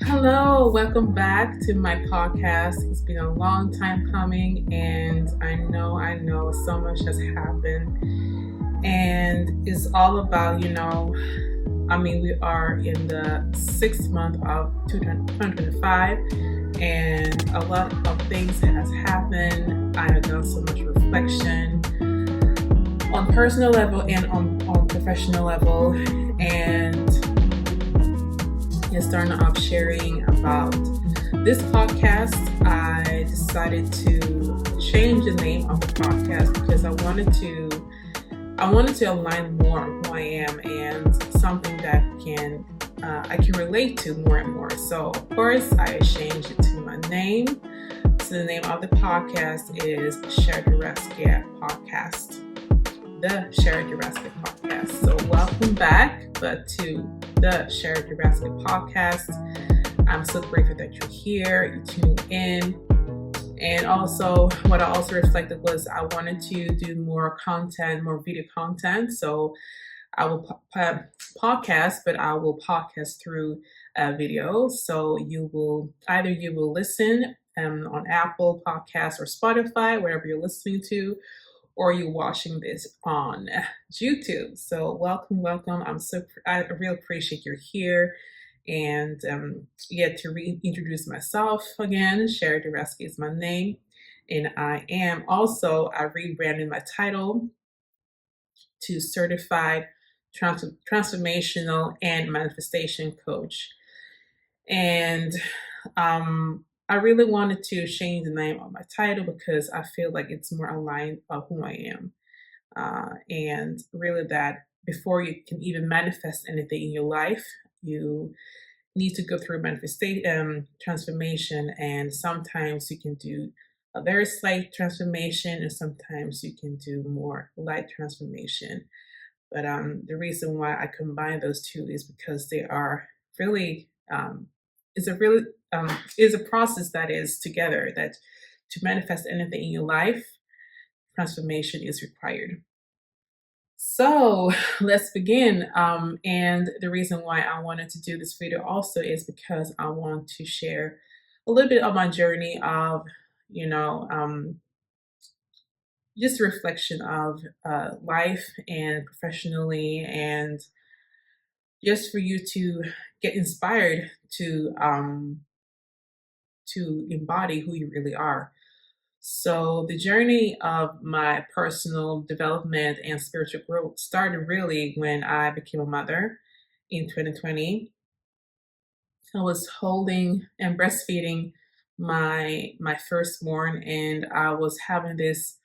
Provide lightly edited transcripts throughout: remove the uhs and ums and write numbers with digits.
Hello, welcome back to my podcast. It's been a long time coming, and I know so much has happened. And it's all about, we are in the 6th month of 2025, and a lot of things has happened. I have done so much reflection on personal level and on professional level, and starting off sharing about this podcast. I decided to change the name of the podcast because I wanted to align more on who I am and something that I can relate to more and more. So of course I changed it to my name. So the name of the podcast is Share the Rescue Podcast. The Share the Rescue Podcast. So welcome back to the Share the Rescue Podcast. I'm so grateful that you're here, you tuned in. And also what I also reflected was I wanted to do more content, more video content. So I will podcast, but I will podcast through video. So you will listen on Apple Podcasts or Spotify, wherever you're listening to, or you're watching this on YouTube. So welcome. I really appreciate you're here. And to reintroduce myself again, Sherry Dureski is my name. And I rebranded my title to Certified Transformational and Manifestation Coach. And I really wanted to change the name of my title because I feel like it's more aligned of who I am. And really that before you can even manifest anything in your life, you need to go through transformation. And sometimes you can do a very slight transformation, and sometimes you can do more light transformation. But the reason why I combine those two is because they are really is a process that is together, that to manifest anything in your life, transformation is required. So let's begin. And the reason why I wanted to do this video also is because I want to share a little bit of my journey of, just a reflection of life and professionally, and just for you to get inspired to embody who you really are. So the journey of my personal development and spiritual growth started really when I became a mother in 2020. I was holding and breastfeeding my firstborn, and I was having this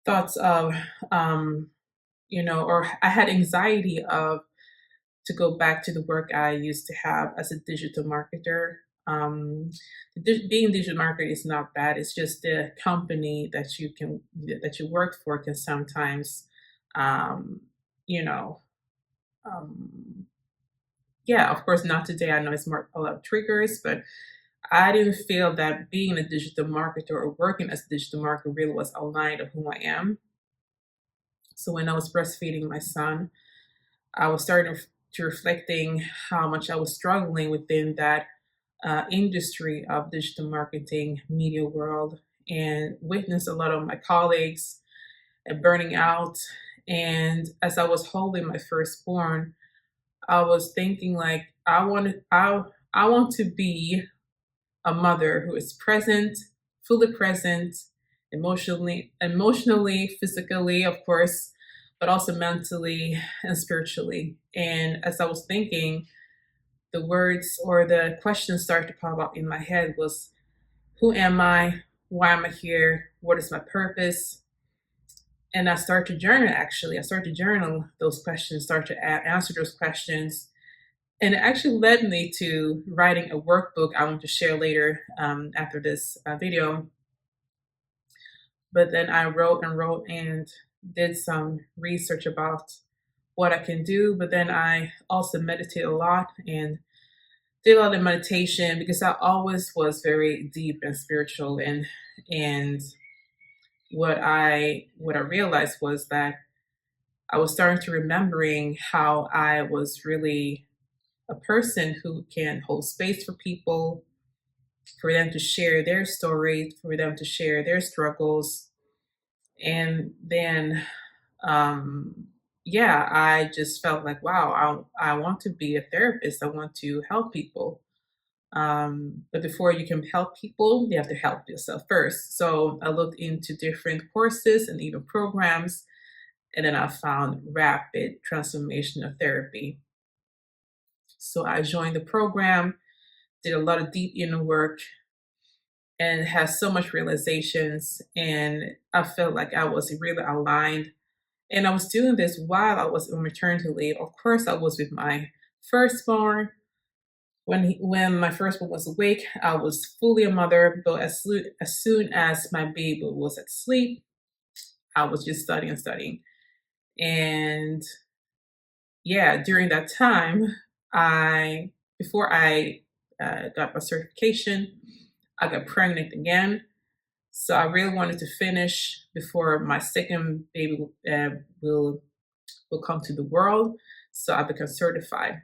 thoughts of or I had anxiety of to go back to the work I used to have as a digital marketer. Being a digital marketer is not bad. It's just the company that you work for can sometimes, you know, um, yeah, of course, not today. I know it's more a lot of triggers, but I didn't feel that being a digital marketer or working as a digital marketer really was aligned of who I am. So when I was breastfeeding my son, I was starting to reflecting how much I was struggling within that industry of digital marketing, media world, and witnessed a lot of my colleagues burning out. And as I was holding my firstborn, I was thinking like I want to be a mother who is present, fully present, emotionally, physically, of course, but also mentally and spiritually. And as I was thinking, the words or the questions started to pop up in my head was, who am I? Why am I here? What is my purpose? And I started to journal, actually. I started to journal those questions, start to answer those questions. And it actually led me to writing a workbook I want to share later after this video. But then I wrote and did some research about what I can do. But then I also meditate a lot and did a lot of meditation because I always was very deep and spiritual. And what I realized was that I was starting to remembering how I was really a person who can hold space for people, for them to share their stories, for them to share their struggles. And then, um, yeah, I just felt like, wow, I want to be a therapist. I want to help people. But before you can help people, you have to help yourself first. So I looked into different courses and even programs, and then I found rapid transformational therapy. So I joined the program, did a lot of deep inner work, and had so much realizations. And I felt like I was really aligned. And I was doing this while I was on maternity leave. Of course, I was with my firstborn. When my firstborn was awake, I was fully a mother. But as soon as my baby was asleep, I was just studying and studying. And yeah, during that time, I before I got my certification, I got pregnant again. So I really wanted to finish before my second baby will come to the world. So I became certified.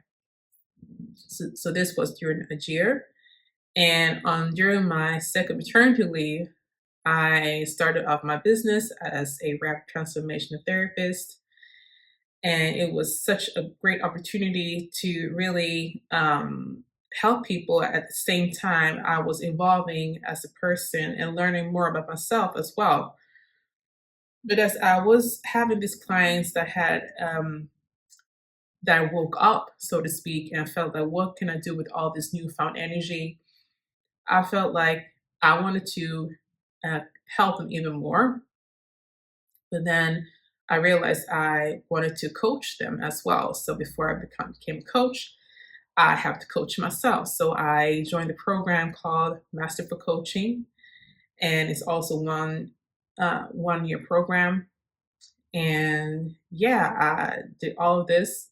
So this was during Nigeria. And during my second maternity leave, I started off my business as a rapid transformational therapist. And it was such a great opportunity to really help people. At the same time, I was evolving as a person and learning more about myself as well. But as I was having these clients that woke up, so to speak, and felt like, what can I do with all this newfound energy? I felt like I wanted to uh, help them even more. But then I realized I wanted to coach them as well. So before became a coach, I have to coach myself. So I joined a program called Master for Coaching, and it's also one year program. And yeah, I did all of this.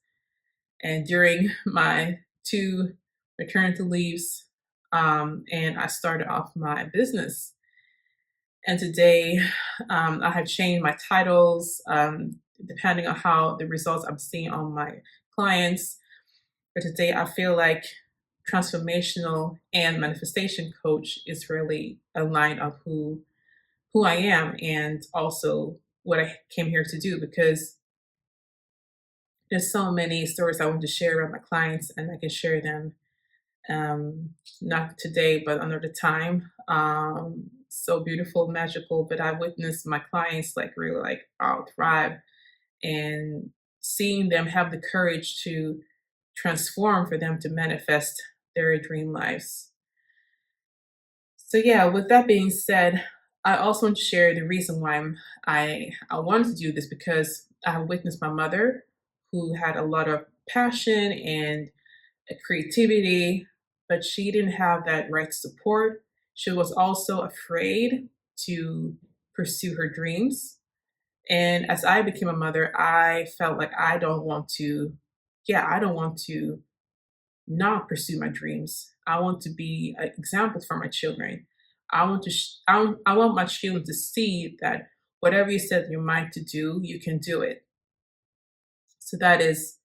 And during my two maternity leaves, and I started off my business. And today, I have changed my titles depending on how the results I'm seeing on my clients. But today, I feel like transformational and manifestation coach is really a line of who I am, and also what I came here to do, because there's so many stories I want to share with my clients, and I can share them not today, but another time. So beautiful, magical. But I witnessed my clients like really like thrive, and seeing them have the courage to transform for them to manifest their dream lives. So yeah, with that being said, I also want to share the reason why I wanted to do this, because I witnessed my mother, who had a lot of passion and creativity, but she didn't have that right support. She was also afraid to pursue her dreams. And as I became a mother, I felt like I don't want to not pursue my dreams. I want to be an example for my children. I want my children to see that whatever you set your mind to do, you can do it. So that is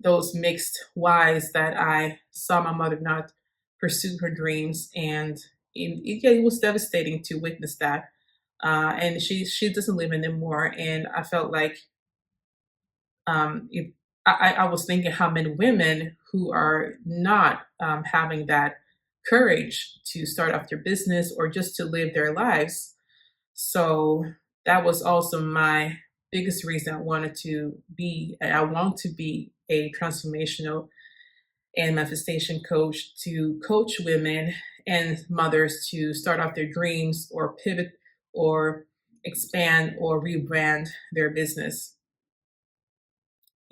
those mixed whys that I saw my mother not pursue her dreams, and it was devastating to witness that. And she doesn't live anymore, and I felt like if I was thinking how many women who are not having that courage to start off their business or just to live their lives. So that was also my biggest reason I want to be a transformational and manifestation coach, to coach women and mothers to start off their dreams or pivot or expand or rebrand their business.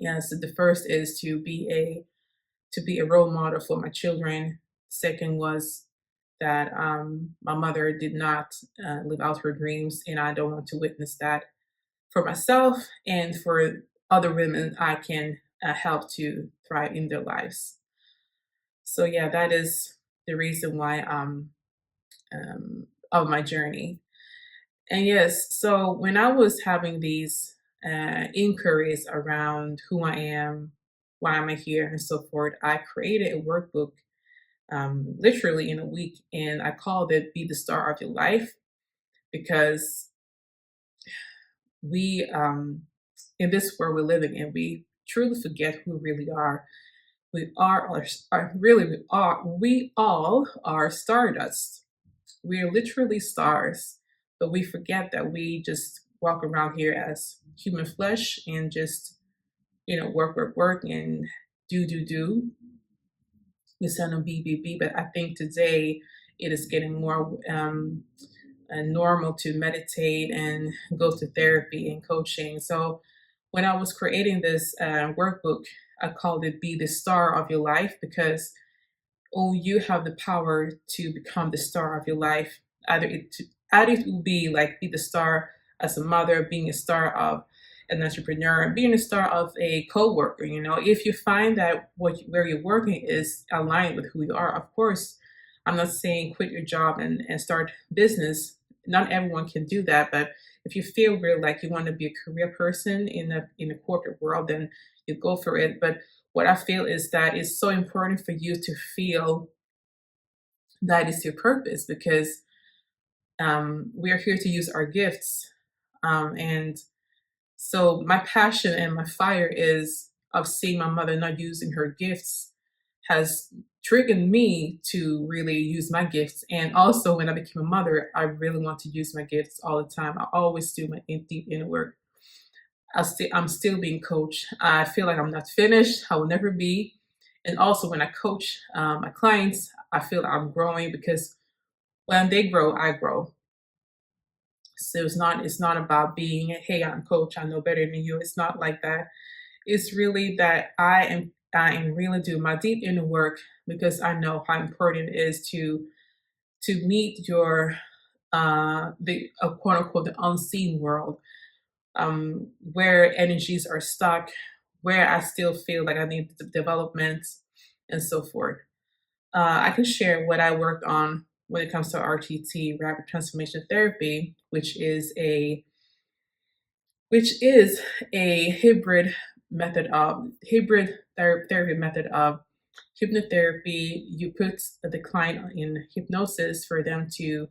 Yeah, so the first is to be a role model for my children. Second was that my mother did not live out her dreams, and I don't want to witness that for myself and for other women I can help to thrive in their lives. So yeah, that is the reason why of my journey. And yes, so when I was having these inquiries around who I am, why am I here, and so forth. I created a workbook literally in a week, and I called it Be the Star of Your Life, because we, in this world we're living in, we truly forget who we really are. We all are stardust. We are literally stars, but we forget that we just walk around here as human flesh and just, work, and do. We sound on BBB, but I think today it is getting more normal to meditate and go to therapy and coaching. So when I was creating this workbook, I called it Be the Star of Your Life, because you have the power to become the star of your life. Either it will be like be the star as a mother, being a star of an entrepreneur, being a star of a co-worker. If you find that where you're working is aligned with who you are, of course, I'm not saying quit your job and start business. Not everyone can do that, but if you feel really like you want to be a career person in a corporate world, then you go for it. But what I feel is that it's so important for you to feel that is your purpose, because we are here to use our gifts. And so my passion and my fire is of seeing my mother not using her gifts has triggered me to really use my gifts. And also when I became a mother, I really want to use my gifts all the time. I always do my deep inner work. I'm still being coached. I feel like I'm not finished. I will never be. And also when I coach my clients, I feel like I'm growing, because when they grow, I grow. So it's not about being, hey, I'm coach, I know better than you. It's not like that. It's really that I am really doing my deep inner work, because I know how important it is to meet your the quote unquote the unseen world, where energies are stuck, where I still feel like I need development, and so forth. I can share what I worked on when it comes to RTT, Rapid Transformation Therapy, which is a hybrid therapy method of hypnotherapy. You put the client in hypnosis for them to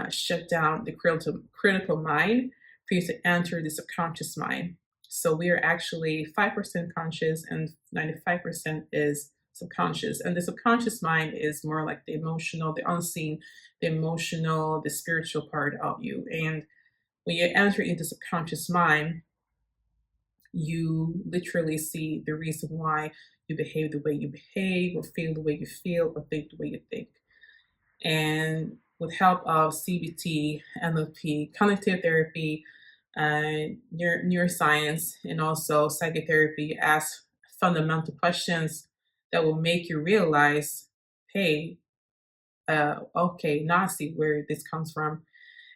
shut down the critical mind, for you to enter the subconscious mind. So we are actually 5% conscious and 95% is subconscious. And the subconscious mind is more like the emotional, the unseen, the spiritual part of you. And when you enter into subconscious mind, you literally see the reason why you behave the way you behave, or feel the way you feel, or think the way you think. And with help of CBT, NLP, cognitive therapy, neuroscience, and also psychotherapy, ask fundamental questions that will make you realize, hey, okay, now I see where this comes from.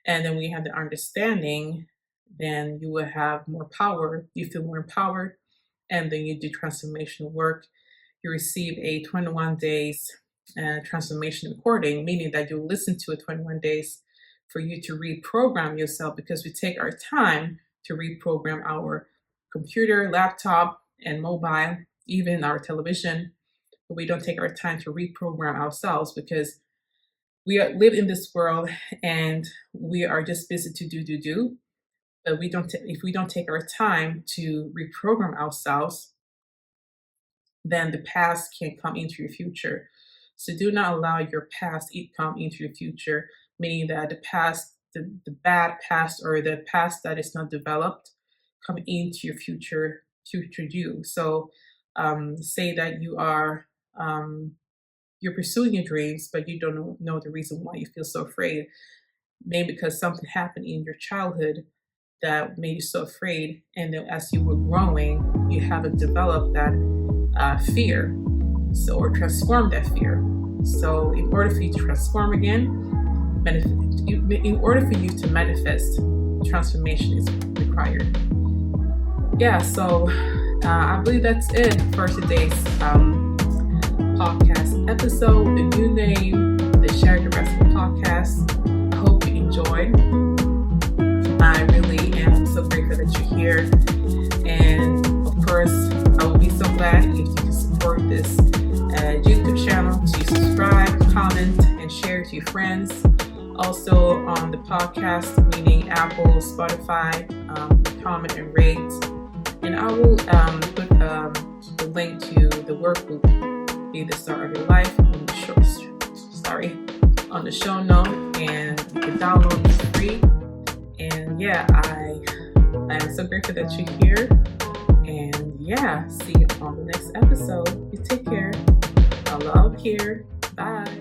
And then when you have the understanding, then you will have more power. You feel more empowered, and then you do transformational work. You receive a 21 days transformation recording, meaning that you'll listen to it 21 days for you to reprogram yourself, because we take our time to reprogram our computer, laptop, and mobile, even our television, but we don't take our time to reprogram ourselves, because we live in this world and we are just busy to do. But if we don't take our time to reprogram ourselves, then the past can come into your future. So do not allow your past to come into your future, meaning that the past, the bad past, or the past that is not developed, come into your future you. So say that you are you're pursuing your dreams, but you don't know the reason why you feel so afraid. Maybe because something happened in your childhood that made you so afraid, and then as you were growing, you haven't developed that fear, or transform that fear. So in order for you to transform again, in order for you to manifest, transformation is required. Yeah, so I believe that's it for today's podcast episode. The new name, the Share the Recipe podcast. I hope you enjoyed. I really am so grateful that you're here. And of course, I will be so glad and share it to your friends. Also on the podcast, meaning Apple, Spotify, comment and rate. And I will put the link to the workbook, Be the Star of Your Life, on the show note, and you can download it for free. And yeah, I am so grateful that you're here. And yeah, see you on the next episode. You take care. I love here. Bye.